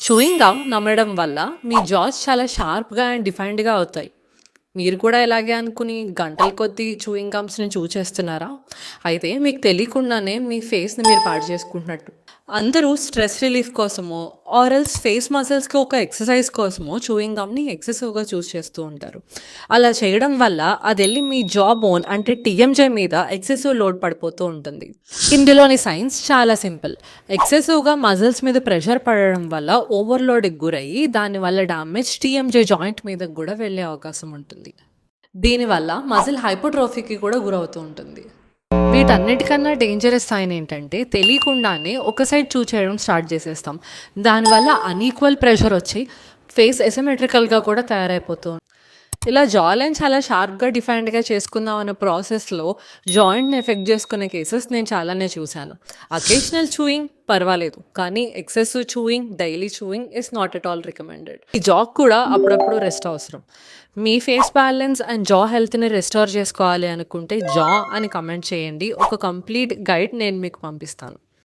Chewing gum నమలడం వల్ల మీ Jos చాలా షార్ప్‌గా అండ్ డిఫైన్డ్‌గా అవుతాయి. మీరు కూడా ఇలాగే అనుకుని గంటల కొద్దీ చూయింగ్ గమ్స్‌ని చూ చేస్తున్నారా? అయితే మీకు తెలియకుండానే మీ ఫేస్‌ని మీరు పాడు చేసుకుంటున్నట్టు. అందరూ స్ట్రెస్ రిలీఫ్ కోసమో ఆర్ ఎల్స్ ఫేస్ మజిల్స్‌కి ఒక ఎక్సర్సైజ్ కోసమో చూయింగ్ గమ్‌ని ఎక్సెసివ్‌గా చూస్ చేస్తూ ఉంటారు. అలా చేయడం వల్ల అదెళ్ళి మీ జా బోన్ అంటే టీఎంజే మీద ఎక్సెసివ్ లోడ్ పడిపోతూ ఉంటుంది. ఇందులోని సైన్స్ చాలా సింపుల్. ఎక్సెసివ్‌గా మజిల్స్ మీద ప్రెషర్ పడడం వల్ల ఓవర్‌లోడ్‌కి గురయ్యి దానివల్ల డ్యామేజ్ టీఎంజే జాయింట్ మీదకి గూడా వెళ్ళే అవకాశం ఉంటుంది. దీనివల్ల మజిల్ హైపోట్రోఫీకి కూడా గురవుతూ ఉంటుంది. వీటన్నిటికన్నా డేంజరస్ సైన్ ఏంటంటే తెలియకుండానే ఒక సైడ్ చూ చేయడం స్టార్ట్ చేసేస్తాం. దానివల్ల అన్‌ఈక్వల్ ప్రెషర్ వచ్చి ఫేస్ ఎసిమెట్రికల్‌గా కూడా తయారైపోతూ ఇలా జా లైన్ చాలా షార్ప్‌గా డిఫైన్డ్‌గా చేసుకుందాం అనే ప్రాసెస్‌లో జాయింట్‌ని ఎఫెక్ట్ చేసుకునే కేసెస్ నేను చాలానే చూశాను. అకేషనల్ చూయింగ్ పర్వాలేదు. కానీ excessive chewing, daily chewing is not at all recommended. ఈ జాకి కూడా అప్పుడప్పుడు రెస్ట్ అవసరం. మీ ఫేస్ బ్యాలెన్స్ అండ్ జా హెల్త్‌ని రెస్టోర్ చేసుకోవాలి అనుకుంటే జా అని కమెంట్ చేయండి. ఒక కంప్లీట్ గైడ్ నేను మీకు పంపిస్తాను.